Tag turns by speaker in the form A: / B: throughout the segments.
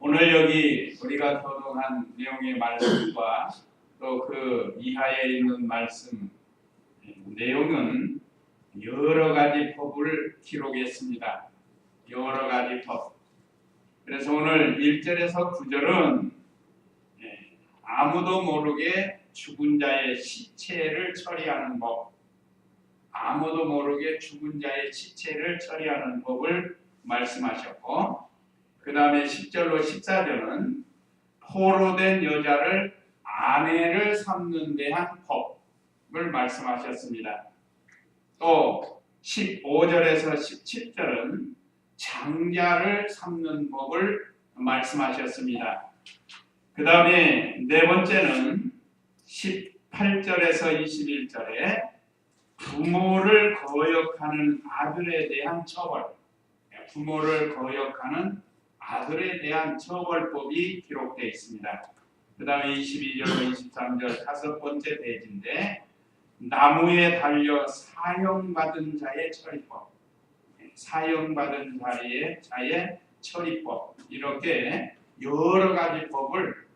A: 오늘 여기 우리가 교독한 내용의 말씀과 또 그 이하에 있는 말씀 내용은 여러 가지 법을 기록했습니다. 여러 가지 법. 그래서 오늘 1절에서 9절은 아무도 모르게 죽은 자의 시체를 처리하는 법, 아무도 모르게 죽은 자의 시체를 처리하는 법을 말씀하셨고, 그 다음에 10절로 14절은 포로된 여자를 아내를 삼는 대한 법을 말씀하셨습니다. 또 15절에서 17절은 장자를 삼는 법을 말씀하셨습니다. 그 다음에 네 번째는 18절에서 21절에 부모를 거역하는 아들에 대한 처벌, 부모를 거역하는 아들에 대한 처벌법이 기록되어 있습니다. 그 다음에 22절로 23절 다섯 번째 페이지인데 나무에 달려 사형받은 자의 처리법, 사형받은 자의 처리법, 이렇게 여러 가지 법을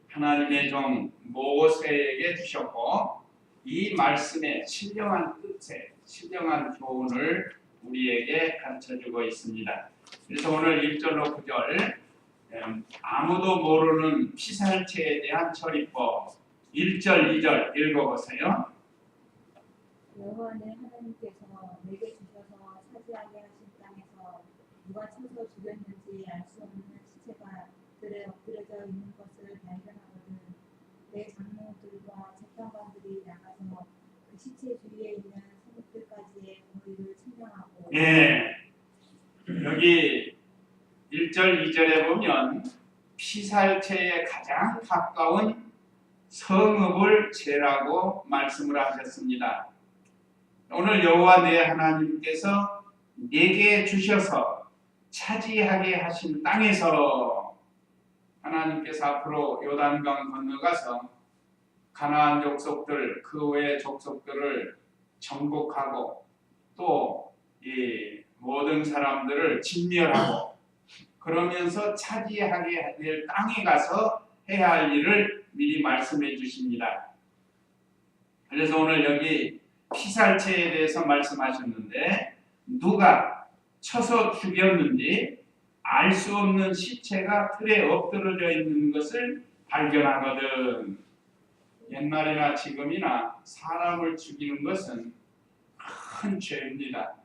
A: 하나님의 종 모세에게 주셨고, 이 말씀의 신령한 뜻에 신령한 교훈을 우리에게 가르쳐주고 있습니다. 그래서 오늘 1절로 9절 아무도 모르는 피살체에 대한 처리법 1절 2절 읽어보세요.
B: 여호와 내 하나님께서 내게 주셔서 차지하게 하신 땅에서 누가 쳐서 죽였는지 알 수 없는 시체가 들에 엎드려져 있는 것을 발견하거든 내 장로들과 재판관들이 나가서 그 시체 주위에 있는 성읍들까지의 거리를 측량하고.
A: 여기 1절 2절에 보면 피살체에 가장 가까운 성읍을 재라고 말씀을 하셨습니다. 오늘 여호와 내 하나님께서 내게 주셔서 차지하게 하신 땅에서, 하나님께서 앞으로 요단강 건너가서 가나안 족속들, 그 외의 족속들을 정복하고 또 이 모든 사람들을 진멸하고 그러면서 차지하게 될 땅에 가서 해야 할 일을 미리 말씀해 주십니다. 그래서 오늘 여기 피살체에 대해서 말씀하셨는데 누가 쳐서 죽였는지 알 수 없는 시체가 틀에 엎드러져 있는 것을 발견하거든. 옛날이나 지금이나 사람을 죽이는 것은 큰 죄입니다.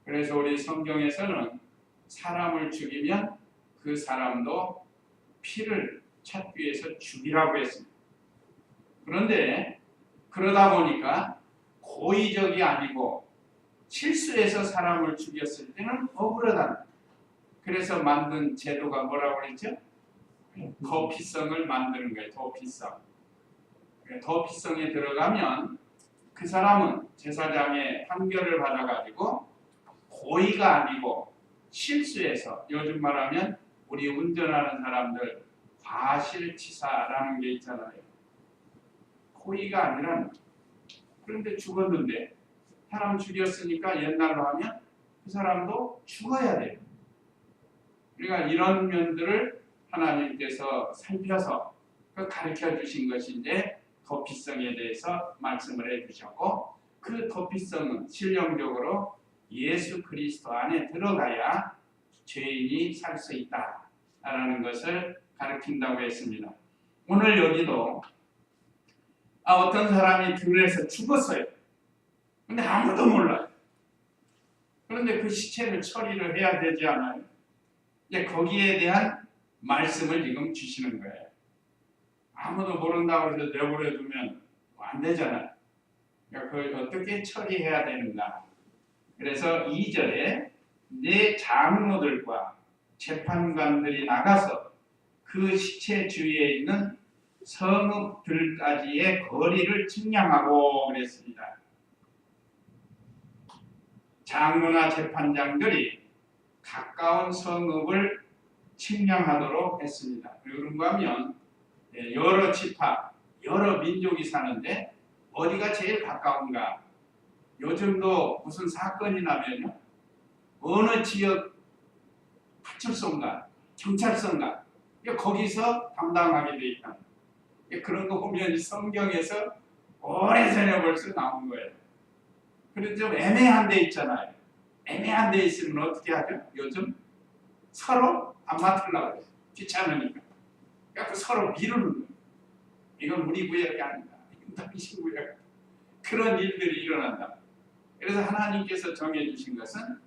A: 그래서 우리 성경에서는 사람을 죽이면 그 사람도 피를 찾기 위해서 죽이라고 했습니다. 그런데 그러다 보니까 고의적이 아니고 실수해서 사람을 죽였을 때는 억울하다. 그래서 만든 제도가 뭐라고 그랬죠? 도피성을 만드는 거예요. 도피성. 도피성에 들어가면 그 사람은 제사장의 판결을 받아가지고 고의가 아니고 실수해서, 요즘 말하면 우리 운전하는 사람들 과실치사라는 게 있잖아요. 고의가 아니라, 그런데 죽었는데 사람 죽였으니까 옛날로 하면 그 사람도 죽어야 돼요. 그러니까 이런 면들을 하나님께서 살펴서 가르쳐 주신 것이 이제 도피성에 대해서 말씀을 해주셨고, 그 도피성은 실용적으로 예수 그리스도 안에 들어가야 죄인이 살 수 있다라는 것을 가르친다고 했습니다. 오늘 여기도 어떤 사람이 들에서 죽었어요. 근데 아무도 몰라요. 그런데 그 시체를 처리를 해야 되지 않아요? 이제 거기에 대한 말씀을 지금 주시는 거예요. 아무도 모른다고 해서 내버려 두면 안 되잖아요. 그러니까 그걸 어떻게 처리해야 되는가. 그래서 2절에 내 장로들과 재판관들이 나가서 그 시체 주위에 있는 성읍들까지의 거리를 측량하고 그랬습니다. 장로나 재판장들이 가까운 성읍을 측량하도록 했습니다. 그런가 하면 여러 지파, 여러 민족이 사는데 어디가 제일 가까운가? 요즘도 무슨 사건이 나면요, 어느 지역 파출소인가 경찰서인가 거기서 담당하게 돼 있다. 그런 거 보면 이 성경에서 오래전에 벌써 나온 거예요. 그래서 좀 애매한 데 있잖아요. 애매한 데 있으면 어떻게 하죠? 요즘 서로 안 맡으려고 해요. 귀찮으니까. 그래서 서로 미루는 거예요. 이건 우리 구역이 아니다. 이건 당신 구역. 그런 일들이 일어난다. 그래서 하나님께서 정해주신 것은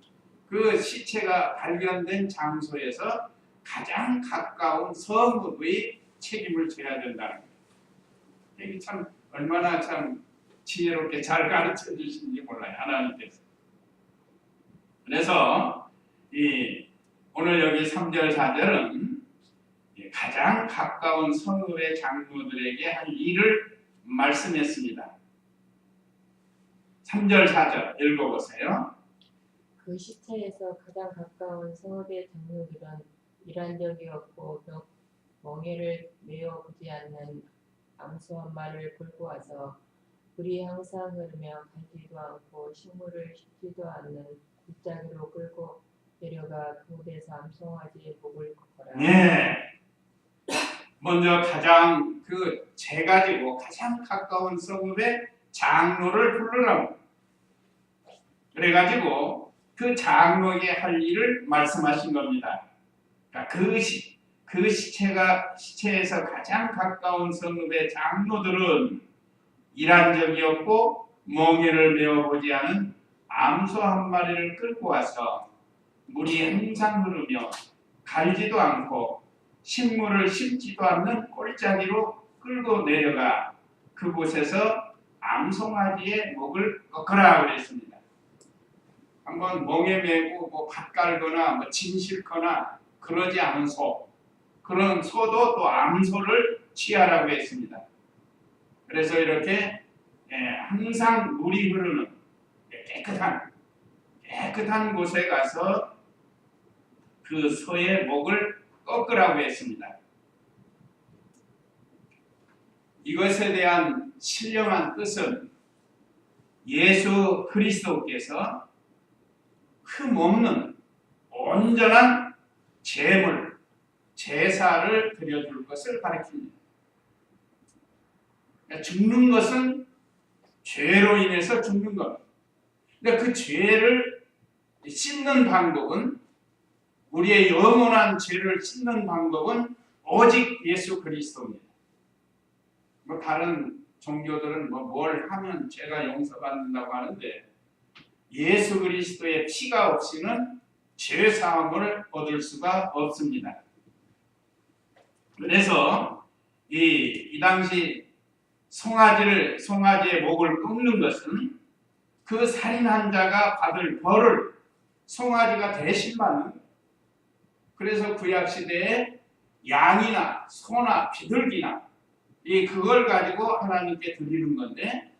A: 그 시체가 발견된 장소에서 가장 가까운 성읍의 책임을 져야 된다는 거예요. 이게 참 얼마나 참 지혜롭게 잘 가르쳐 주시는지 몰라요. 하나님께서. 그래서 오늘 여기 3절 4절은 가장 가까운 성읍의 장로들에게 할 일을 말씀했습니다. 3절 4절 읽어보세요.
C: 그 시체에서 가장 가까운 성읍의 장로들은 일한 적이 없고 멍에를 메어 보지 않는 암소 한 마리를 끌고 와서 물이 항상 흐르며 갈지도 않고 식물을 씹지도 않는 굴짜기로 끌고 내려가 그곳에서 암송아지의 목을 꺾어라.
A: 네. 먼저 가장 재 가지고 가장 가까운 성읍의 장로를 부르라고. 그래가지고 그 장로에게 할 일을 말씀하신 겁니다. 그러니까 그 시체에서 가장 가까운 성읍의 장로들은 일한 적이 없고 멍에를 메어보지 않은 암소 한 마리를 끌고 와서 물이 항상 흐르며 갈지도 않고 식물을 심지도 않는 꼴짜기로 끌고 내려가 그곳에서 암송아지의 목을 꺾어라 그랬습니다. 한번 멍에 메고 밭 깔거나 짐 싣거나 그러지 않은 그런 소도 또 암소를 취하라고 했습니다. 그래서 이렇게 항상 물이 흐르는 깨끗한 곳에 가서 그 소의 목을 꺾으라고 했습니다. 이것에 대한 신령한 뜻은 예수 그리스도께서 흠없는 온전한 제사를 드려줄 것을 가리킵니다. 그러니까 죽는 것은 죄로 인해서 죽는 겁니다. 그러니까 그 죄를 씻는 방법은 우리의 영원한 죄를 씻는 방법은 오직 예수 그리스도입니다. 다른 종교들은 뭘 하면 죄가 용서받는다고 하는데 예수 그리스도의 피가 없이는 죄 사함을 얻을 수가 없습니다. 그래서 이 당시 송아지의 목을 끊는 것은 그 살인한 자가 받을 벌을 송아지가 대신 받는 거예요. 그래서 구약 시대에 양이나 소나 비둘기나 그걸 가지고 하나님께 드리는 건데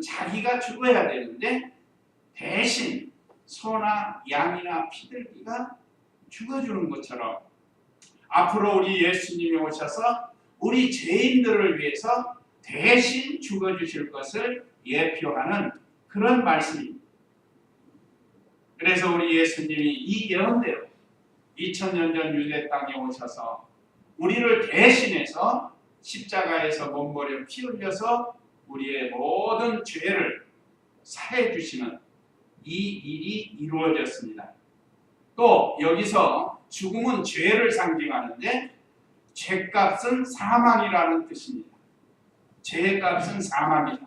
A: 자기가 죽어야 되는데 대신 소나 양이나 비둘기가 죽어주는 것처럼 앞으로 우리 예수님이 오셔서 우리 죄인들을 위해서 대신 죽어주실 것을 예표하는 그런 말씀입니다. 그래서 우리 예수님이 이 예언대로 2000년 전 유대 땅에 오셔서 우리를 대신해서 십자가에서 몸버려 피 흘려서 우리의 모든 죄를 사해 주시는 이 일이 이루어졌습니다. 또 여기서 죽음은 죄를 상징하는데 죄값은 사망이라는 뜻입니다. 죄값은 사망이다.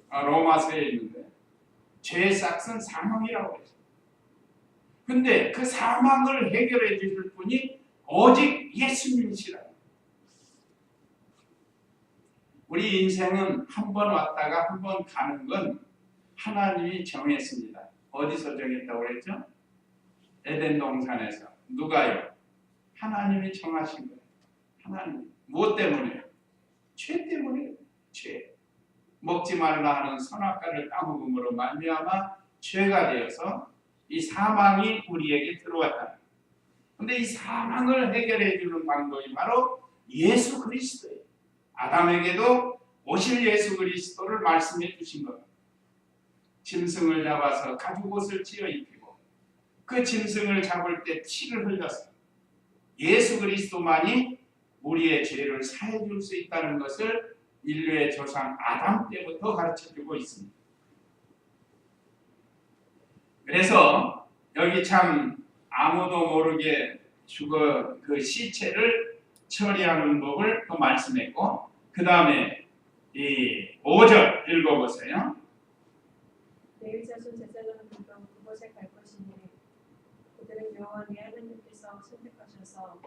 A: 로마서에 있는데 죄값은 사망이라고 했어요. 근데 그 사망을 해결해 주실 분이 오직 예수님이시라. 우리 인생은 한 번 왔다가 한 번 가는 건 하나님이 정했습니다. 어디서 정했다고 그랬죠? 에덴 동산에서. 누가요? 하나님이 정하신 거예요. 하나님. 무엇 때문에요? 죄 때문에요. 죄. 먹지 말라 하는 선악과를 따먹음으로 말미암아 죄가 되어서 이 사망이 우리에게 들어왔다. 그런데 이 사망을 해결해 주는 방법이 바로 예수 그리스도예요. 아담에게도 오실 예수 그리스도를 말씀해 주신 겁니다. 짐승을 잡아서 가죽옷을 찢어 입히고 그 짐승을 잡을 때 피를 흘렸어요. 예수 그리스도만이 우리의 죄를 사해 줄 수 있다는 것을 인류의 조상 아담 때부터 가르쳐 주고 있습니다. 그래서 여기 참 아무도 모르게 그 시체를 처리하는 법을 또 말씀했고, 그 다음에 이 5절 읽어보세요.
D: 레위 자손 제사장들도 그곳에 갈 것이니 그들은 여호와 네 하나님께서 선택하셔서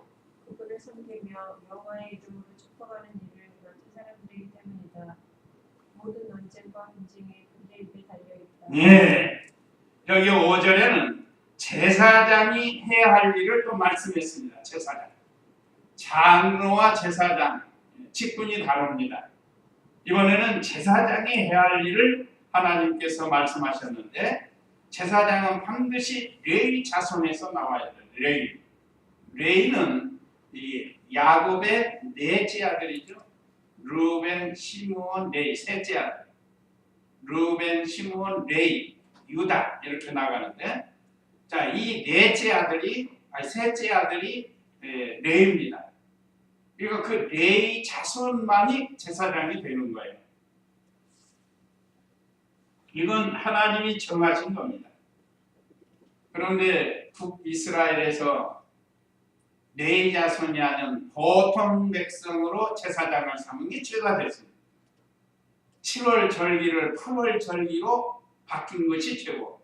D: 그분을 섬기며 여호와의 이름으로 축복하는 일을 맡은 사람들이기 때문이다. 모든 논쟁과 분쟁이 그들의 입에 달려있다.
A: 예, 여기 5절에는 제사장이 해야 할 일을 또 말씀했습니다. 제사장, 장로와 제사장 직분이 다릅니다. 이번에는 제사장이 해야 할 일을 하나님께서 말씀하셨는데, 제사장은 반드시 레위 자손에서 나와야 돼요. 레위는 이 야곱의 넷째 아들이죠. 루벤, 시므온, 레위 셋째 아들. 루벤, 시므온, 레위, 유다 이렇게 나가는데, 자, 이 셋째 아들이 레위입니다. 그러니까 그 레위 자손만이 제사장이 되는 거예요. 이건 하나님이 정하신 겁니다. 그런데 북이스라엘에서 레위 자손이 아닌 보통 백성으로 제사장을 삼은 게 죄가 됐습니다. 7월 절기를 8월 절기로 바뀐 것이 죄고,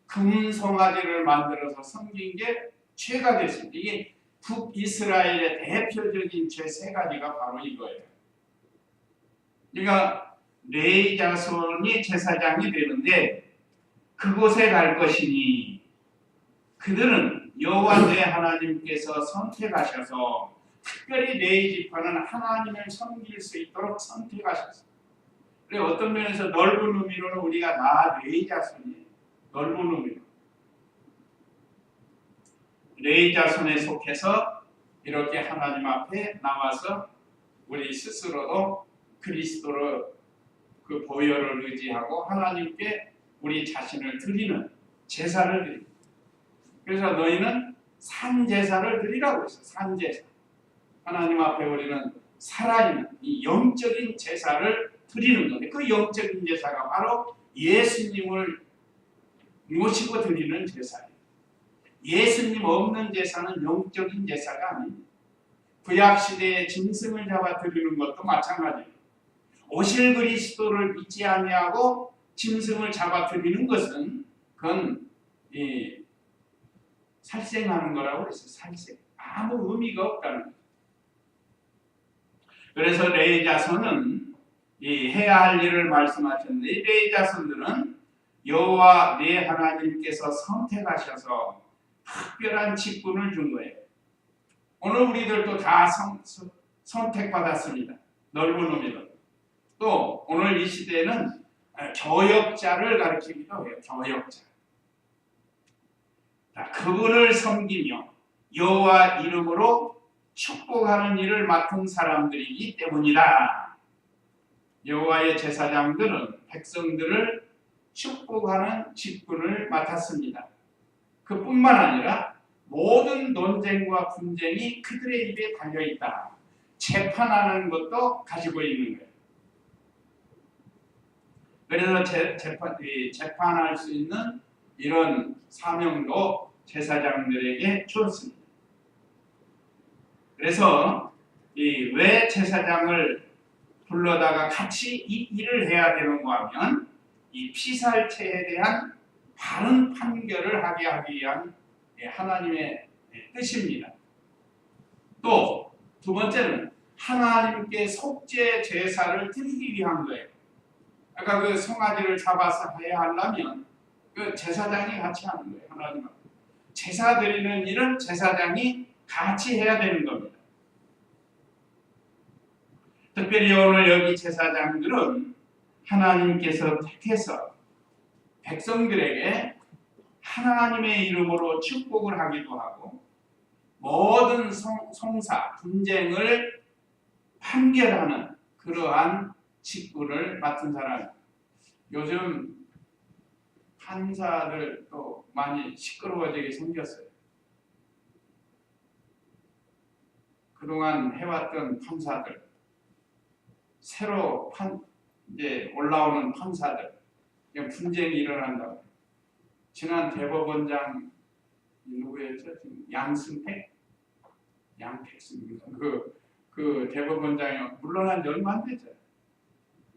A: 금송아지를 만들어서 섬긴 게 죄가 됐습니다. 이게 북이스라엘의 대표적인 죄 세 가지가 바로 이거예요. 그러니까 레위 자손이 제사장이 되는데, 그곳에 갈 것이니 그들은 여호와 내 하나님께서 선택하셔서, 특별히 레위 지파는 하나님을 섬길 수 있도록 선택하셨어요. 그래서 어떤 면에서 넓은 의미로는 우리가 다 레위 자손이에요. 넓은 의미로 레위 자손에 속해서 이렇게 하나님 앞에 나와서 우리 스스로도 그리스도로 그 보혈을 의지하고 하나님께 우리 자신을 드리는 제사를 드립니다. 그래서 너희는 산제사를 드리라고 했어요. 산제사. 하나님 앞에 우리는 살아있는 이 영적인 제사를 드리는 건데, 그 영적인 제사가 바로 예수님을 모시고 드리는 제사예요. 예수님 없는 제사는 영적인 제사가 아닙니다. 구약시대에 짐승을 잡아 드리는 것도 마찬가지예요. 오실 그리스도를 믿지 아니하고 짐승을 잡아 드리는 것은 그건 살생하는 거라고 그랬어요. 살생. 아무 의미가 없다는 거죠. 그래서 레위 자손은 해야 할 일을 말씀하셨는데, 이 레위 자손들은 여호와 네 하나님께서 선택하셔서 특별한 직분을 준 거예요. 오늘 우리들도 다 선택받았습니다. 넓은 의미로. 또 오늘 이 시대에는 교역자를 가리키기도 해요. 교역자. 그분을 섬기며 여호와 이름으로 축복하는 일을 맡은 사람들이기 때문이다. 여호와의 제사장들은 백성들을 축복하는 직분을 맡았습니다. 그뿐만 아니라 모든 논쟁과 분쟁이 그들의 입에 달려있다. 재판하는 것도 가지고 있는 거예요. 그래서 재판할 수 있는 이런 사명도 제사장들에게 주었습니다. 그래서 왜 제사장을 불러다가 같이 이 일을 해야 되는가 하면, 이 피살체에 대한 바른 판결을 하게 하기 위한 하나님의 뜻입니다. 또 두 번째는 하나님께 속죄 제사를 드리기 위한 거예요. 아까 그 송아지를 잡아서 해야 하려면 그 제사장이 같이 하는 거예요. 하나님 앞에 제사 드리는 일은 제사장이 같이 해야 되는 겁니다. 특별히 오늘 여기 제사장들은 하나님께서 택해서 백성들에게 하나님의 이름으로 축복을 하기도 하고, 모든 송사, 분쟁을 판결하는 그러한 직분을 맡은 사람. 요즘 판사들 또 많이 시끄러워지게 생겼어요. 그동안 해왔던 판사들, 새로 이제 올라오는 판사들, 그냥 분쟁이 일어난다고. 지난 대법원장 누구였죠? 지금 양택수입니다. 그 대법원장이 물러난 지 얼마 안 됐죠.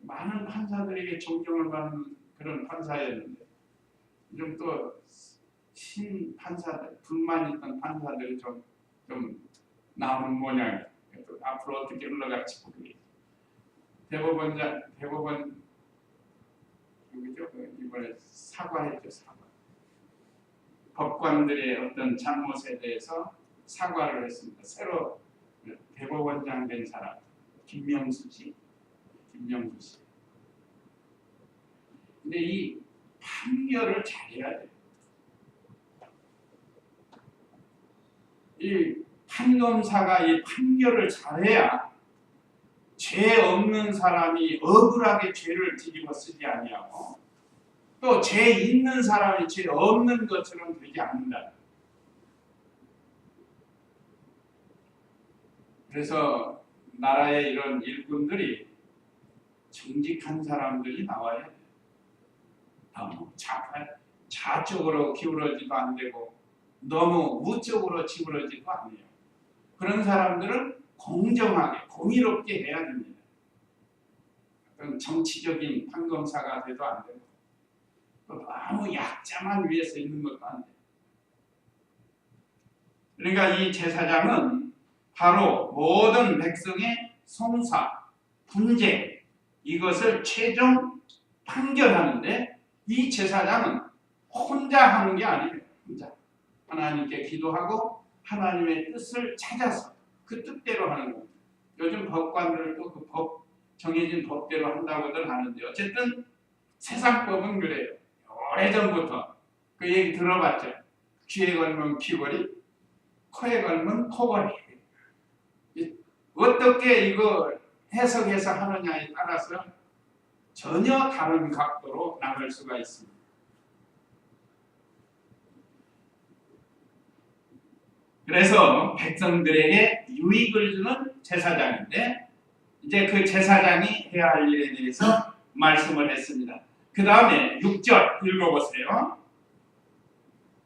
A: 많은 판사들에게 존경을 받는 그런 판사였는데 좀 또 신판사들, 불만 있던 판사들이 좀 나오는 모양이에요. 앞으로 어떻게 흘러갈지 모르겠어요. 대법원 누구죠? 이번에 사과했죠. 사과. 법관들의 어떤 잘못에 대해서 사과를 했습니다. 새로 대법원장 된 사람 김명수 씨. 근데 이 판결을 잘해야 돼요. 이 판검사가 이 판결을 잘해야 죄 없는 사람이 억울하게 죄를 뒤집어 쓰지 아니하고 또 죄 있는 사람이 죄 없는 것처럼 되지 않는다. 그래서 나라의 이런 일꾼들이 정직한 사람들이 나와야 돼요. 너무 좌쪽으로 기울어지도 안 되고 너무 우쪽으로 기울어지도 안 돼요. 그런 사람들은 공정하게 공의롭게 해야 됩니다. 어떤 정치적인 판검사가 돼도 안 되고 또 너무 약자만 위에서 있는 것도 안 돼요. 그러니까 이 제사장은 바로 모든 백성의 송사, 분쟁 이것을 최종 판결하는데 이 제사장은 혼자 하는 게 아니에요. 혼자 하나님께 기도하고 하나님의 뜻을 찾아서 그 뜻대로 하는 겁니다. 요즘 법관들도 그 정해진 법대로 한다고들 하는데 어쨌든 세상법은 그래요. 오래전부터 그 얘기 들어봤죠. 귀에 걸면 귀걸이, 코에 걸면 코걸이. 어떻게 이거 해석해서 하느냐에 따라서 전혀 다른 각도로 나갈 수가 있습니다. 그래서 백성들에게 유익을 주는 제사장인데 이제 그 제사장이 해야 할 일에 대해서 말씀을 했습니다. 그 다음에 6절 읽어보세요.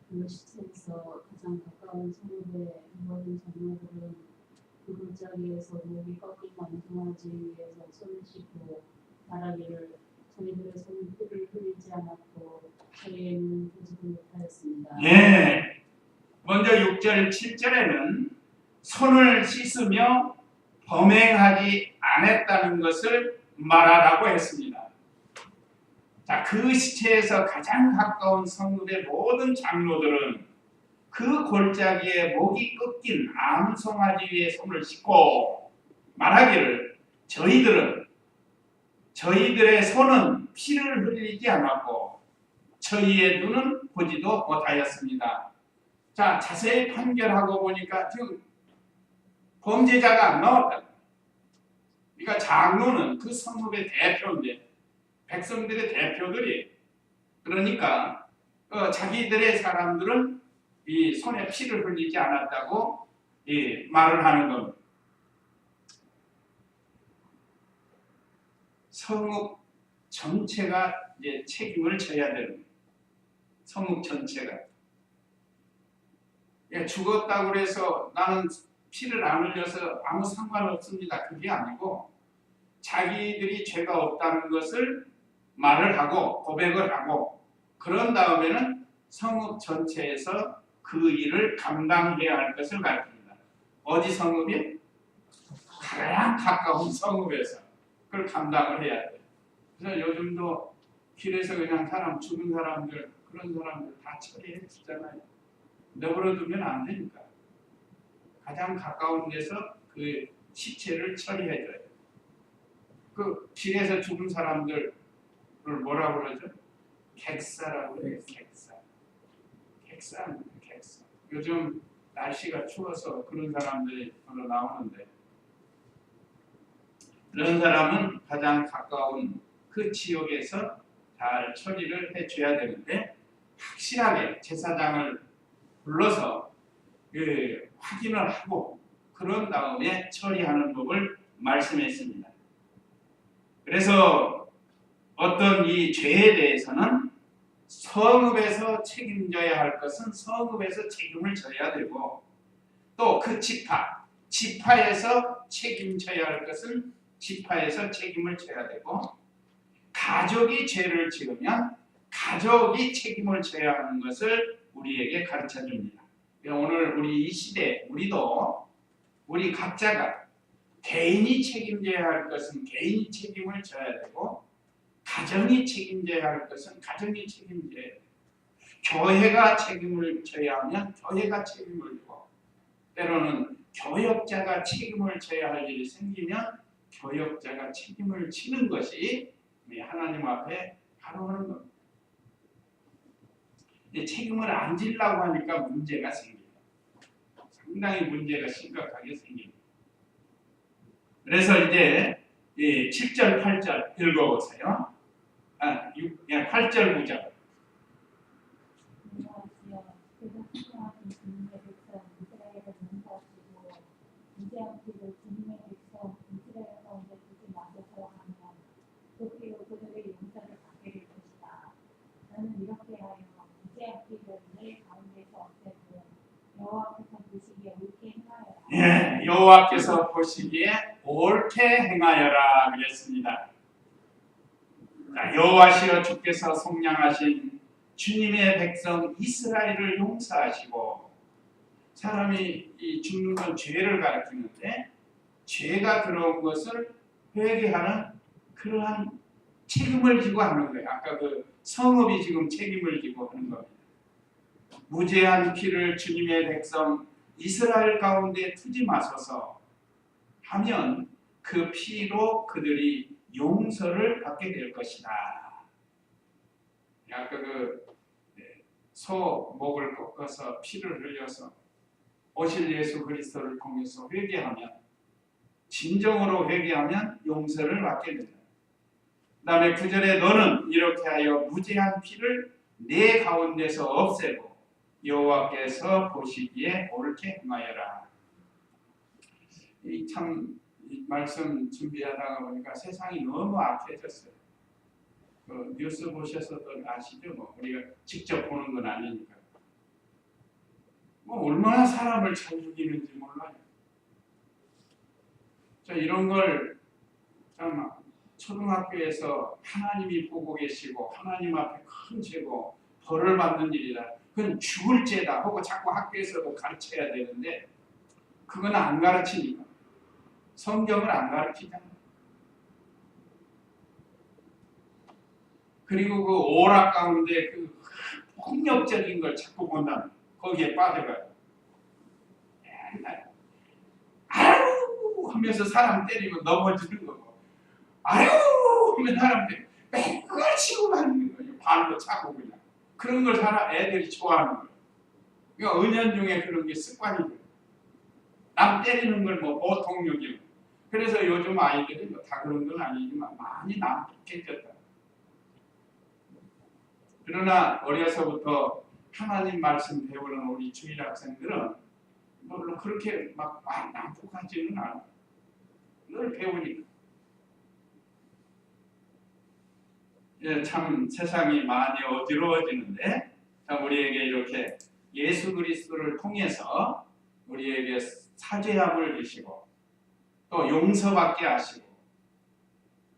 E: 그 시체에서 가장 가까운 성읍의 모든 장로들은 그 골짜기에서 목이 꺾인 왕성하지 위에서 손을 씻고 말하기를 저희들의 손은 피를 흘리지 않았고 저희에는 보지도 못하였습니다.
A: 예. 먼저 6절, 7절에는 손을 씻으며 범행하지 않았다는 것을 말하라고 했습니다. 자, 그 시체에서 가장 가까운 성읍의 모든 장로들은 그 골짜기에 목이 꺾인 암송아지 위에 손을 씻고 말하기를 저희들의 손은 피를 흘리지 않았고 저희의 눈은 보지도 못하였습니다. 자, 자세히 판결하고 보니까 지금 범죄자가 안 나왔다. 그러니까 장로는 그 성읍의 대표인데 백성들의 대표들이 그러니까 자기들의 사람들은 이 손에 피를 흘리지 않았다고 말을 하는 겁니다. 성읍 전체가 이제 책임을 져야 되는 거예요. 성읍 전체가. 죽었다고 해서 나는 피를 안 흘려서 아무 상관없습니다. 그게 아니고 자기들이 죄가 없다는 것을 말을 하고 고백을 하고 그런 다음에는 성읍 전체에서 그 일을 감당해야 할 것을 가르칩니다. 어디 성읍이? 가장 가까운 성읍에서 그걸 감당을 해야 돼요. 그래서 요즘도 길에서 그냥 죽은 사람들 그런 사람들 다 처리해 주잖아요. 내버려 두면 안 되니까 가장 가까운 데서 그 시체를 처리해 줘요. 그 길에서 죽은 사람들을 뭐라고 그러죠? 객사라고 해요. 객사. 요즘 날씨가 추워서 그런 사람들이 별로 나오는데 그런 사람은 가장 가까운 그 지역에서 잘 처리를 해줘야 되는데 확실하게 제사장을 불러서 확인을 하고 그런 다음에 처리하는 법을 말씀했습니다. 그래서 어떤 이 죄에 대해서는 성읍에서 책임져야 할 것은 성읍에서 책임을 져야 되고, 또 그 지파에서 책임져야 할 것은 지파에서 책임을 져야 되고, 가족이 죄를 지으면 가족이 책임을 져야 하는 것을 우리에게 가르쳐 줍니다. 오늘 우리 이 시대, 우리 각자가 개인이 책임져야 할 것은 개인이 책임을 져야 되고, 가정이 책임져야 할 것은 가정이 책임져야 돼요. 교회가 책임을 져야 하면 교회가 책임을 지고, 때로는 교역자가 책임을 져야 할 일이 생기면 교역자가 책임을 지는 것이 하나님 앞에 바로 하는 겁니다. 책임을 안 지려고 하니까 문제가 생깁니다. 상당히 문제가 심각하게 생깁니다. 그래서 이제 7절, 8절 읽어보세요. 8절, 9절.
B: 무죄한 피를 주님의 백성 이스라엘 가운데 두지 마소서 하면 그 피로 그들의 용서를 받게 될 것이다. 나는 이렇게 하여 무죄한 피를 내 가운데서 없애고 여호와께서 보시기에 옳게 행하여라.
A: 여호와께서 보시기에 옳게 행하여라 그랬습니다. 여호와시여 주께서 속량하신 주님의 백성 이스라엘을 용서하시고, 사람이 이 죽는 건 죄를 가리키는데 죄가 들어온 것을 회개하는 그러한 책임을 지고 하는 거예요. 아까 그 성읍이 지금 책임을 지고 하는 겁니다. 무죄한 피를 주님의 백성 이스라엘 가운데 투지 마소서 하면 그 피로 그들이 용서를 받게 될 것이다. 아까 소 목을 꺾어서 피를 흘려서 오실 예수 그리스도를 통해서 회개하면, 진정으로 회개하면 용서를 받게 된다. 그 다음에 9절에 너는 이렇게 하여 무죄한 피를 내 가운데서 없애고 여호와께서 보시기에 옳게 행하여라. 이 말씀 준비하다가 보니까 세상이 너무 악해졌어요. 뉴스 보셔서도 아시죠? 우리가 직접 보는 건 아니니까. 얼마나 사람을 잘 죽이는지 몰라요. 이런 걸 참 초등학교에서 하나님이 보고 계시고 하나님 앞에 큰 죄고 벌을 받는 일이다. 그건 죽을 죄다 하고 자꾸 학교에서도 가르쳐야 되는데 그건 안 가르치니까. 성경을 안 가르치잖아요. 그리고 그 오락 가운데 그 폭력적인 걸 자꾸 본다면 거기에 빠져가요. 아유 하면서 사람 때리면 넘어지는 거고, 아유 하면 사람 때리면 맨날 치고 다니는 거예요. 발로 차고 그냥. 그런 걸 애들이 좋아하는 거예요. 그러니까 은연중에 그런 게 습관이 돼요. 남 때리는 걸 보통 여기고. 그래서 요즘 아이들이 다 그런 건 아니지만 많이 남북해졌다. 그러나 어려서부터 하나님 말씀 배우는 우리 주일 학생들은 물론 그렇게 막 난폭하지는 않아. 늘 배우니까. 참 세상이 많이 어지러워지는데, 참 우리에게 이렇게 예수 그리스도를 통해서 우리에게 사죄함을 주시고 또 용서받게 하시고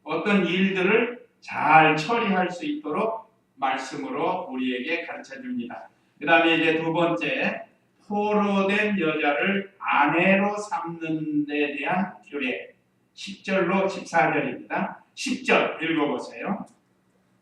A: 어떤 일들을 잘 처리할 수 있도록 말씀으로 우리에게 가르쳐 줍니다. 그 다음에 이제 두 번째, 포로된 여자를 아내로 삼는 데 대한 규례. 10절로 14절입니다. 10절 읽어보세요.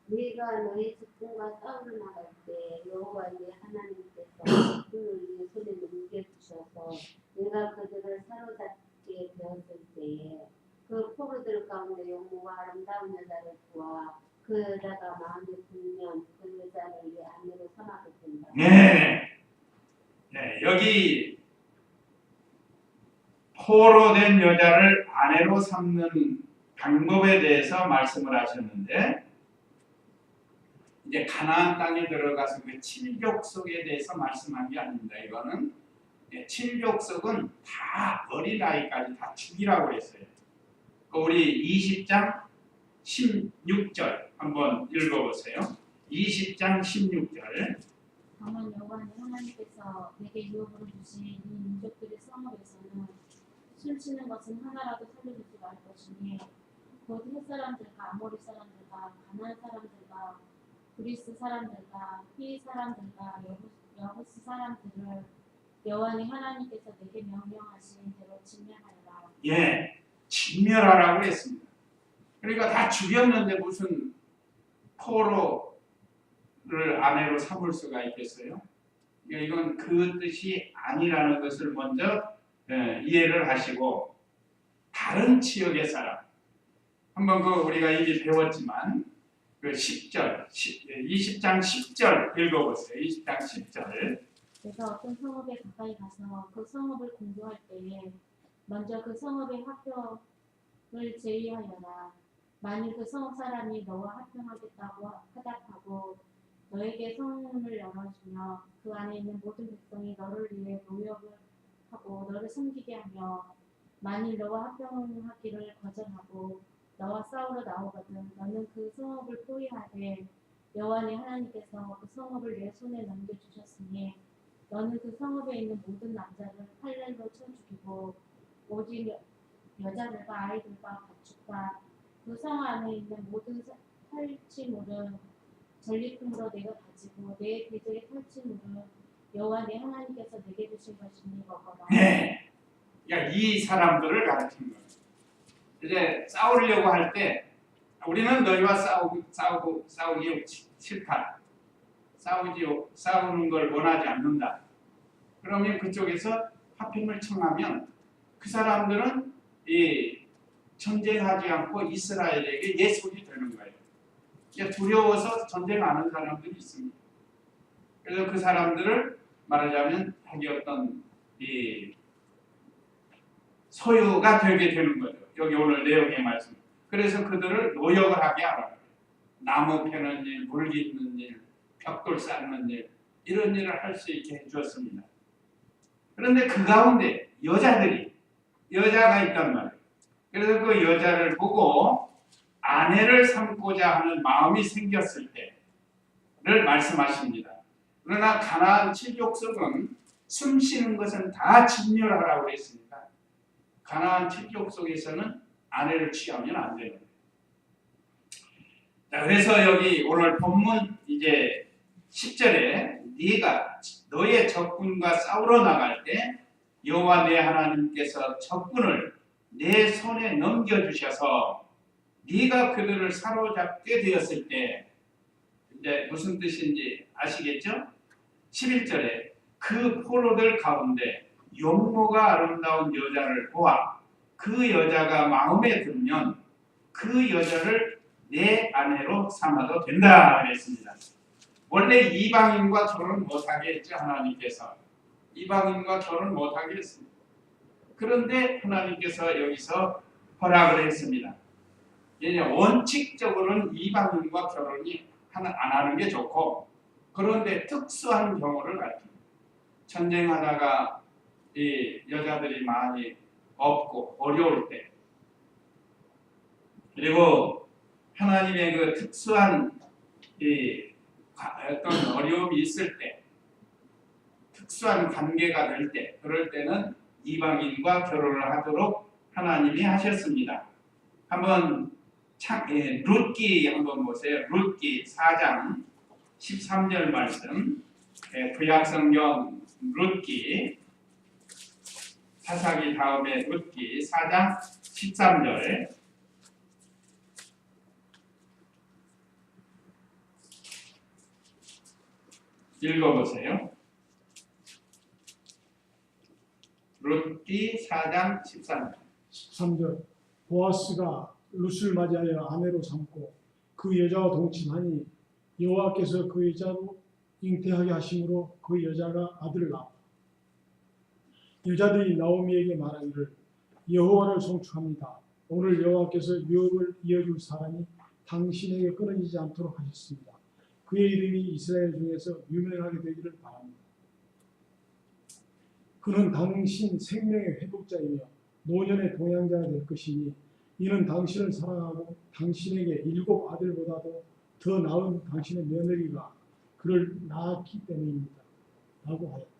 F: 네가 너의 적군과 싸우러 나갈 때 여호와 네 하나님께서 그들을 네 손에 넘겨주셔서 네가 그들을 사로잡게 되었을 때에 그 포로들 가운데 영모가 아름다운 여자를 구하 그 여자가 마음에 들면 그 여자를 네 아내로 삼아도 된다.
A: 네, 여기 포로된 여자를 아내로 삼는 방법에 대해서 말씀을 하셨는데, 이제 가나안 땅에 들어가서 그 칠족속에 대해서 말씀한 게 아닙니다. 이거는 칠족속은 다 어린아이까지 다 죽이라고 그랬어요. 우리 20장 16절 한번 읽어보세요. 20장 16절.
E: 다만 여호와는 하나님께서 내게 유업으로 주신 이 민족들의 성읍에서는 숨쉬는 것은 하나라도 살려주지 말 것이니 곧 햇사람들과 아모리 사람들과 가나안 사람들과 브리스 사람들과 히 사람들과 여부스 사람들을 여호와의 하나님께서 내게 명령하신 대로 진멸하라.
A: 예, 진멸하라고 했습니다. 그러니까 다 죽였는데 무슨 포로를 아내로 삼을 수가 있겠어요? 그러니까 이건 그 뜻이 아니라는 것을 먼저 이해를 하시고, 다른 지역의 사람, 한번 우리가 이미 배웠지만 그 10절, 20장 10절 읽어보세요. 20장 10절.
E: 내가 어떤 성읍에 가까이 가서 그 성읍을 공부할 때에 먼저 그 성읍의 화평을 제의하여라. 만일 그 성읍 사람이 너와 화평하겠다고 화답하고 너에게 성문을 열어주며 그 안에 있는 모든 백성이 너를 위해 노역을 하고 너를 섬기게 하며 만일 너와 화평하기를 거절하고 너와 싸우러 나오거든 너는 그 성읍을 포위하되 여호와의 하나님께서 그 성읍을 내 손에 넘겨주셨으니 너는 그 성읍에 있는 모든 남자를 칼날로 쳐 죽이고 오직 여자들과 아이들과 가축과 그 성 안에 있는 모든 탈취물은 전리품으로 내가 가지고 내 대적의 탈취물은 여호와 내 하나님께서 내게 주신 것이니 먹어라.
A: 네, 그러니까 이 사람들을 가르친 거예요. 이제 싸우려고 할 때 우리는 너희와 싸우기 싫다. 싸우는 걸 원하지 않는다. 그러면 그쪽에서 화평을 청하면 그 사람들은 전쟁하지 않고 이스라엘에게 예속이 되는 거예요. 두려워서 전쟁하는 사람들이 있습니다. 그래서 그 사람들을 말하자면 자기 어떤 소유가 되게 되는 거죠. 여기 오늘 내용의 말씀. 그래서 그들을 노역을 하게 하라고. 나무 패는 일, 물 깃는 일, 벽돌 쌓는 일, 이런 일을 할 수 있게 해주었습니다. 그런데 그 가운데 여자가 있단 말이에요. 그래서 그 여자를 보고 아내를 삼고자 하는 마음이 생겼을 때를 말씀하십니다. 그러나 가나안 칠족속은 숨쉬는 것은 다 진멸하라고 했습니다. 가나안 칠족속에서는 아내를 취하면 안 되는 거예요. 자, 그래서 여기 오늘 본문 이제 10절에 네가 너의 적군과 싸우러 나갈 때 여호와 내 하나님께서 적군을 내 손에 넘겨주셔서 네가 그들을 사로잡게 되었을 때 이제 무슨 뜻인지 아시겠죠? 11절에 그 포로들 가운데 용모가 아름다운 여자를 보아 그 여자가 마음에 들면 그 여자를 내 아내로 삼아도 된다 그랬습니다. 원래 이방인과 결혼 못하게 했죠. 하나님께서 이방인과 결혼 못하게 했습니다. 그런데 하나님께서 여기서 허락을 했습니다. 원칙적으로는 이방인과 결혼이 안 하는 게 좋고, 그런데 특수한 경우를 가르칩니다. 전쟁하다가 이 여자들이 많이 없고 어려울 때, 그리고 하나님의 그 특수한 어떤 어려움이 있을 때, 특수한 관계가 될 때, 그럴 때는 이방인과 결혼을 하도록 하나님이 하셨습니다. 한번 룻기 한번 보세요. 룻기 4장 13절 말씀, 구약성경 룻기, 사사기 다음에 룻기 4장 13절 읽어보세요. 룻기 4장 13절.
G: 보아스가 룻을 맞이하여 아내로 삼고 그 여자와 동침하니 여호와께서 그 여자로 잉태하게 하심으로 그 여자가 아들을 낳았다. 여자들이 나오미에게 말하기를 여호와를 송축합니다. 오늘 여호와께서 유업을 이어줄 사람이 당신에게 끊어지지 않도록 하셨습니다. 그의 이름이 이스라엘 중에서 유명하게 되기를 바랍니다. 그 그는 당신 생명의 회복자이며 노년의 동양자가 될 것이니 이는 당신을 사랑하고 당신에게 7 아들보다도 더 나은 당신의 며느리가 그를 낳았기 때문입니다. 라고 하였다.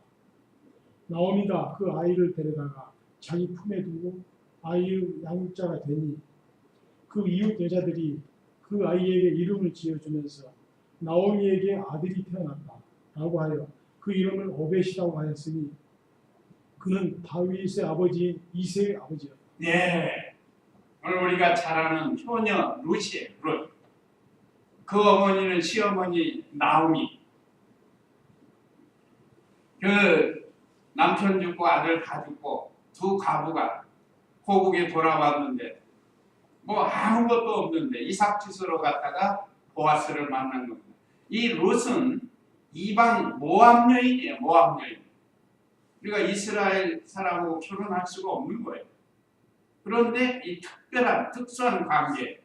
G: 나오미가 그 아이를 데려다가 자기 품에 두고 아이의 양육자가 되니 그 이웃 여자들이 그 아이에게 이름을 지어주면서 나오미에게 아들이 태어났다 라고 하여 그 이름을 오벳이라고 하였으니 그는 다윗의 아버지인 이새의 아버지였다.
A: 네. 오늘 우리가 잘 아는 효녀 룻이에요. 룻. 그 어머니는 시어머니 나오미. 그 남편 죽고 아들 다 죽고 두 과부가 고국에 돌아왔는데 뭐 아무것도 없는데 이삭지수로 갔다가 보아스를 만난 겁니다. 이 룻은 이방 모압 여인이에요. 모압 여인. 우리가 이스라엘 사람하고 결혼할 수가 없는 거예요. 그런데 이 특별한 특수한 관계,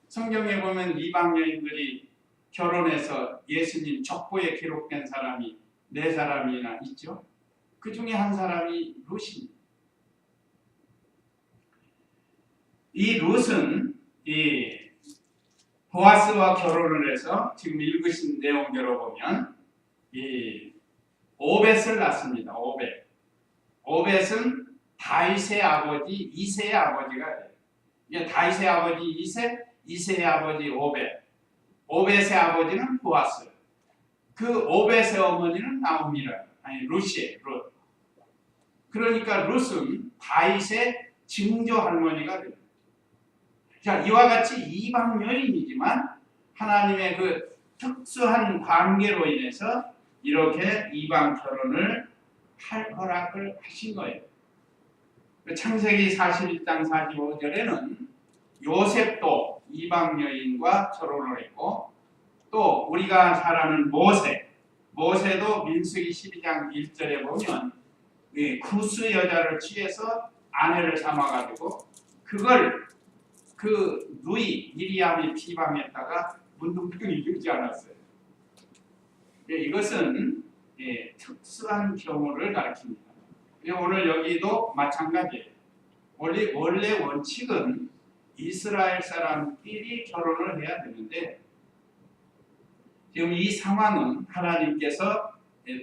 A: 성경에 보면 이방 여인들이 결혼해서 예수님 족보에 기록된 사람이 4사람이나 있죠. 그 중에 한 사람이 룻입니다. 이 룻은 이 보아스와 결혼을 해서 지금 읽으신 내용대로 보면 이 오벳을 낳습니다. 오벳. 오벳은 다윗의 아버지 이새의 아버지가 돼요. 이게 다윗의 아버지 이새, 이새의 아버지 오벳. 오벳의 아버지는 보아스. 그 오벳의 어머니는 나오미라. 아니 룻이에요. 룻. 그러니까 룻은 다윗의 증조 할머니가 됩니다. 자, 이와 같이 이방 여인이지만 하나님의 그 특수한 관계로 인해서 이렇게 이방 결혼을 할 허락을 하신 거예요. 창세기 41장 45절에는 요셉도 이방 여인과 결혼을 했고 또 우리가 잘 아는 모세도 민수기 12장 1절에 보면 구스 여자를 취해서 아내를 삼아가지고 그걸 그 누이 미리암이 비방했다가 문둥병이 죽지 않았어요. 이것은 특수한 경우를 가리킵니다. 오늘 여기도 마찬가지예요. 원래 원칙은 이스라엘 사람끼리 결혼을 해야 되는데 지금 이 상황은 하나님께서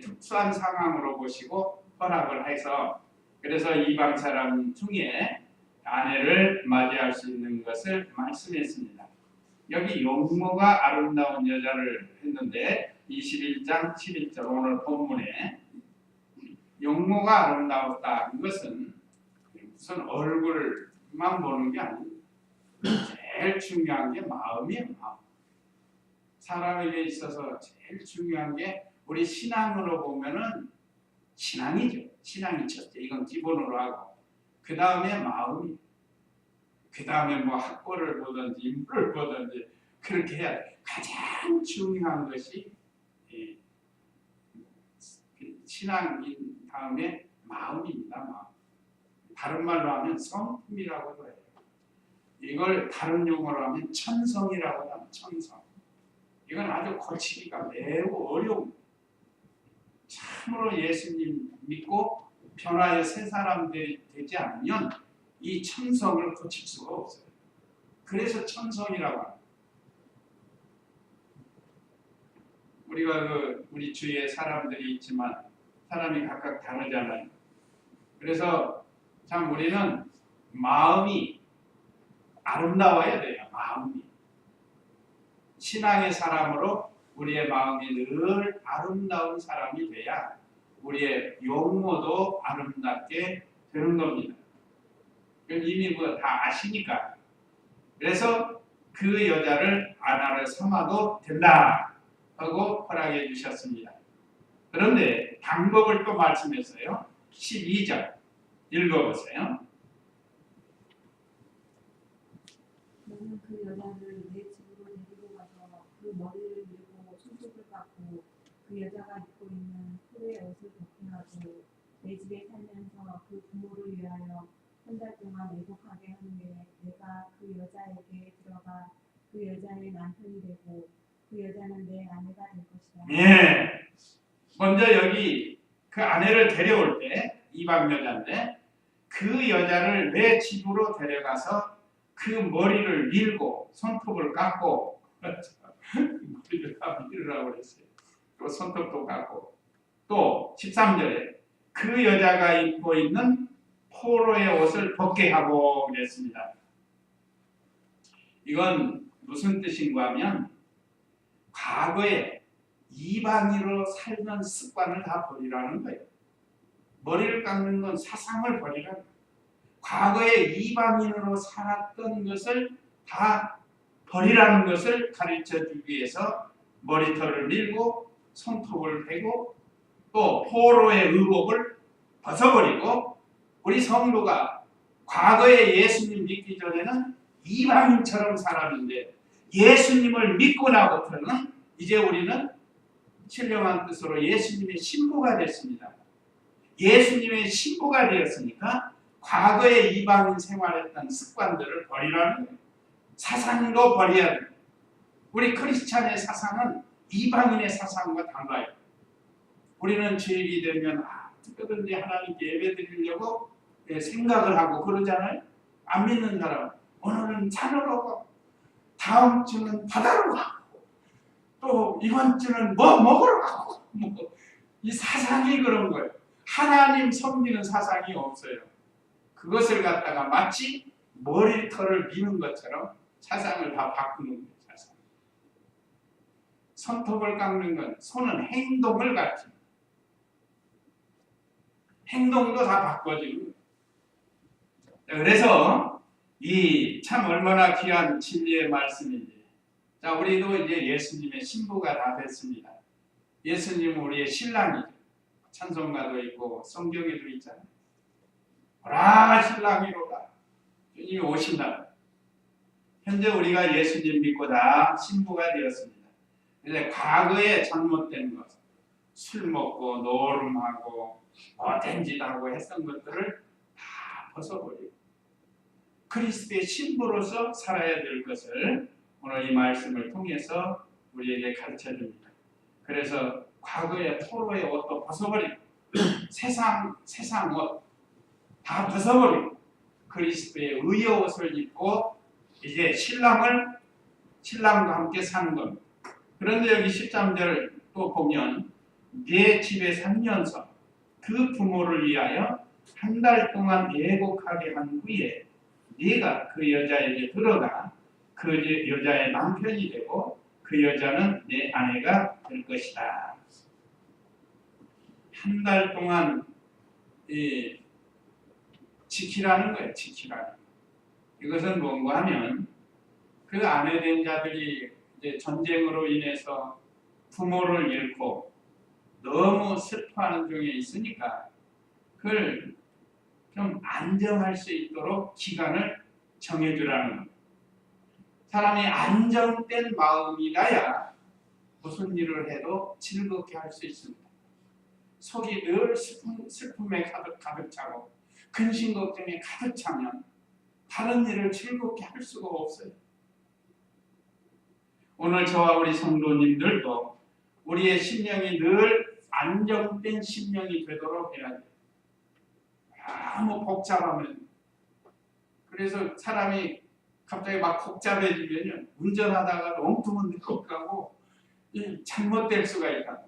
A: 특수한 상황으로 보시고 허락을 해서 그래서 이방 사람 중에 아내를 맞이할 수 있는 것을 말씀했습니다. 여기 용모가 아름다운 여자를 했는데 21장 11절 오늘 본문에 용모가 아름다웠다. 이것은 무슨 얼굴만 보는 게 아니에요. 제일 중요한 게 마음이에요. 마음. 사람에게 있어서 제일 중요한 게 우리 신앙으로 보면은 신앙이죠. 신앙이 첫째. 이건 기본으로 하고 그 다음에 마음이 그 다음에 뭐 학벌을 보든지 인물을 보든지 그렇게 해야 돼. 가장 중요한 것이 신앙인 다음에 마음입니다. 마음. 다른 말로 하면 성품이라고도 해요. 이걸 다른 용어로 하면 천성이라고 하면 천성. 이건 아주 고치기가 매우 어려운 참으로 예수님 믿고 변화의 새 사람들이 되지 않으면 이 천성을 고칠 수가 없어요. 그래서 천성이라고 합니다. 우리가 우리 주위에 사람들이 있지만 사람이 각각 다르잖아요. 그래서 참 우리는 마음이 아름다워야 돼요. 마음이. 신앙의 사람으로 우리의 마음이 늘 아름다운 사람이 돼야 우리의 용모도 아름답게 되는 겁니다. 이미 뭐 다 아시니까. 그래서 그 여자를 아내로 삼아도 된다 하고 허락해 주셨습니다. 그런데 방법을 또 말씀했어요. 12절 읽어보세요.
B: 너는 그 여자를 내 집으로 데리고 가서 그 머리를 밀고 손톱을 깎고 그 여자가 입고 있는 푸르의 옷을 벗겨하고 내 집에 살면서 그 부모를 위하여 한 달 동안 애복하게 한 후에 내가 그 여자에게 들어가 그 여자의 남편이 되고 그 여자는 내 아내가 될 것이다.
A: 예. 먼저 여기 그 아내를 데려올 때 이방 여자인데 그 여자를 내 집으로 데려가서 그 머리를 밀고 손톱을 깎고 머리를 다 밀으라고 그랬어요. 또 손톱도 깎고 또 13절에 그 여자가 입고 있는 포로의 옷을 벗게 하고 그랬습니다. 이건 무슨 뜻인가 하면 과거에 이방인으로 살던 습관을 다 버리라는 거예요. 머리를 깎는 건 사상을 버리라는 거예요. 과거에 이방인으로 살았던 것을 다 버리라는 것을 가르쳐주기 위해서 머리털을 밀고 손톱을 베고 또 포로의 의복을 벗어버리고 우리 성도가 과거에 예수님 믿기 전에는 이방인처럼 살았는데 예수님을 믿고 나부터는 이제 우리는 신령한 뜻으로 예수님의 신부가 됐습니다. 예수님의 신부가 되었으니까 과거에 이방인 생활했던 습관들을 버리라는 거예요. 사상도 버려야 돼요. 우리 크리스찬의 사상은 이방인의 사상과 달라요. 우리는 주일이 되면 특별히 하나님께 예배 드리려고 생각을 하고 그러잖아요. 안 믿는 사람 오늘은 산으로 가고 다음 주는 바다로 가고 또 이번 주는 뭐 먹으러 가고 이 사상이 그런 거예요. 하나님 섬기는 사상이 없어요. 그것을 갖다가 마치 머리털을 미는 것처럼 사상을 다 바꾸는 거예요. 사상. 손톱을 깎는 건 손은 행동을 가르칩니다. 행동도 다 바꿔지는 거예요. 그래서 이 참 얼마나 귀한 진리의 말씀인지. 자, 우리도 이제 예수님의 신부가 다 됐습니다. 예수님은 우리의 신랑이죠. 찬송가도 있고 성경에도 있잖아요. 오라 신랑이로다. 주님이 오신다. 현재 우리가 예수님 믿고 다 신부가 되었습니다. 그런데 과거에 잘못된 것, 술 먹고 노름하고 못된 짓 하고 했던 것들을 다 벗어버리고 그리스도의 신부로서 살아야 될 것을 오늘 이 말씀을 통해서 우리에게 가르쳐줍니다. 그래서 과거의 포로의 옷도 벗어버리고 세상 옷 다 벗어버리고 그리스도의 의의 옷을 입고 이제 신랑과 함께 사는 겁니다. 그런데 여기 13절 또 보면 네 집에 살면서 그 부모를 위하여 한 달 동안 애곡하게 한 후에 네가 그 여자에게 들어가 그 여자의 남편이 되고 그 여자는 내 아내가 될 것이다. 한 달 동안 지키라는 거예요. 지키라는 거예요. 이것은 뭔가 하면 그 아내된 자들이 이제 전쟁으로 인해서 부모를 잃고 너무 슬퍼하는 중에 있으니까 그걸 좀 안정할 수 있도록 기간을 정해주라는 겁니다. 사람이 안정된 마음이라야 무슨 일을 해도 즐겁게 할 수 있습니다. 속이 늘 슬픔에 가득 차고 근심 걱정에 가득 차면 다른 일을 즐겁게 할 수가 없어요. 오늘 저와 우리 성도님들도 우리의 심령이 늘 안정된 심령이 되도록 해야 돼요. 너무 복잡하면 그래서 사람이 갑자기 막 복잡해지면 운전하다가 엉뚱한 데로 가고 잘못될 수가 있다.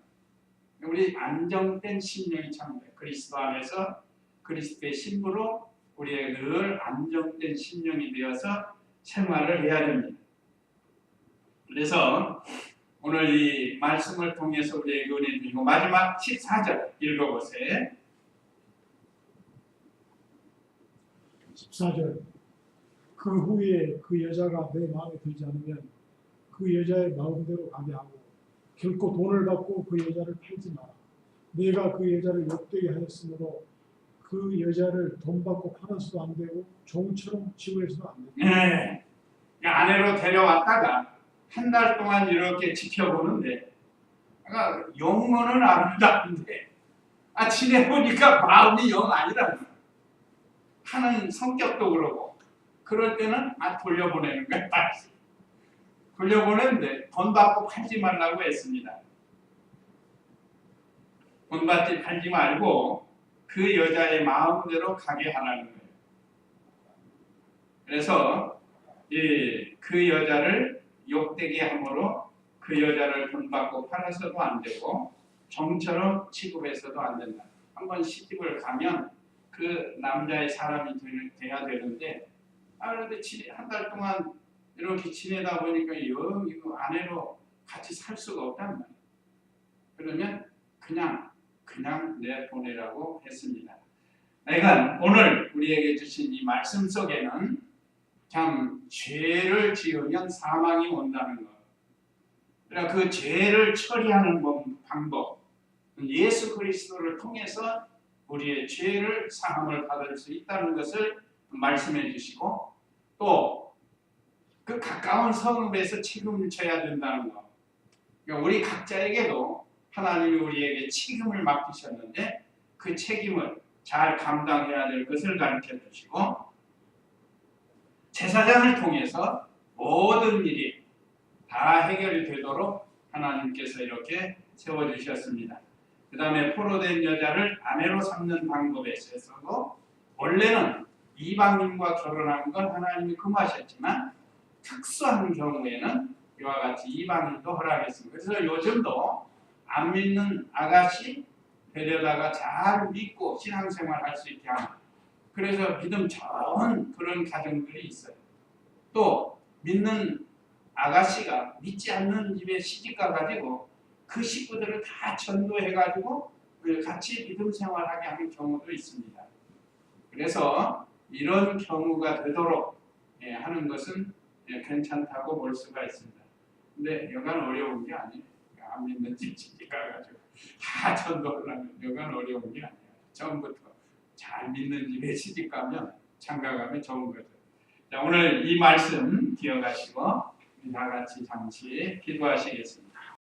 A: 우리 안정된 심령이 참 그리스도 안에서 그리스도의 신부로 우리의 늘 안정된 심령이 되어서 생활을 해야 됩니다. 그래서 오늘 이 말씀을 통해서 우리에게 은혜 드리고 마지막 14절 읽어보세요.
G: 14절 그 후에 그 여자가 내 마음에 들지 않으면 그 여자의 마음대로 가게 하고 결코 돈을 받고 그 여자를 팔지 마라. 내가 그 여자를 욕되게 하였으므로 그 여자를 돈 받고 팔아서도 안 되고 종처럼 취급해서도 안 된다.
A: 네. 아내로 데려왔다가 한 달 동안 이렇게 지켜보는데 영문은 아름다운데 지내보니까 마음이 영 아니라 하는 성격도 그러고 그럴 때는 돌려보내는 거야. 다시 돌려보내는데 돈 받고 팔지 말라고 했습니다. 돈받이 팔지 말고 그 여자의 마음대로 가게 하라는 거예요. 그래서 그 여자를 욕되게 함으로 그 여자를 돈 받고 팔아서도 안 되고 종처럼 취급해서도 안 된다. 한번 시집을 가면 그 남자의 사람이 돼야 되는데 그런데 한 달 동안 이렇게 지내다 보니까 영 이거 아내로 같이 살 수가 없단 말이에요. 그러면 그냥 내보내라고 했습니다. 내가 오늘 우리에게 주신 이 말씀 속에는 참 죄를 지으면 사망이 온다는 것. 그러니까 그 죄를 처리하는 방법, 예수 그리스도를 통해서 우리의 죄를 사함을 받을 수 있다는 것을 말씀해 주시고 또 그 가까운 성읍에서 책임을 져야 된다는 것. 그러니까 우리 각자에게도 하나님이 우리에게 책임을 맡기셨는데 그 책임을 잘 감당해야 될 것을 가르쳐 주시고 제사장을 통해서 모든 일이 다 해결이 되도록 하나님께서 이렇게 세워주셨습니다. 그 다음에 포로된 여자를 아내로 삼는 방법에 있어서도 원래는 이방인과 결혼하는 건 하나님이 금하셨지만 특수한 경우에는 이와 같이 이방인도 허락했습니다. 그래서 요즘도 안 믿는 아가씨 데려다가 잘 믿고 신앙생활 할 수 있게 하는 그래서 믿음 좋은 그런 가정들이 있어요. 또 믿는 아가씨가 믿지 않는 집에 시집가 가지고 그 식구들을 다 전도해 가지고 같이 믿음 생활하게 하는 경우도 있습니다. 그래서 이런 경우가 되도록 하는 것은 괜찮다고 볼 수가 있습니다. 근데 여간 어려운 게 아니에요. 안 믿는 집 시집 가가지고 다 전도하려면 여간 어려운 게 아니에요. 처음부터 잘 믿는 집에 시집 가면 장가 가면 좋은 거죠. 자, 오늘 이 말씀 기억하시고 다 같이 잠시 기도하시겠습니다.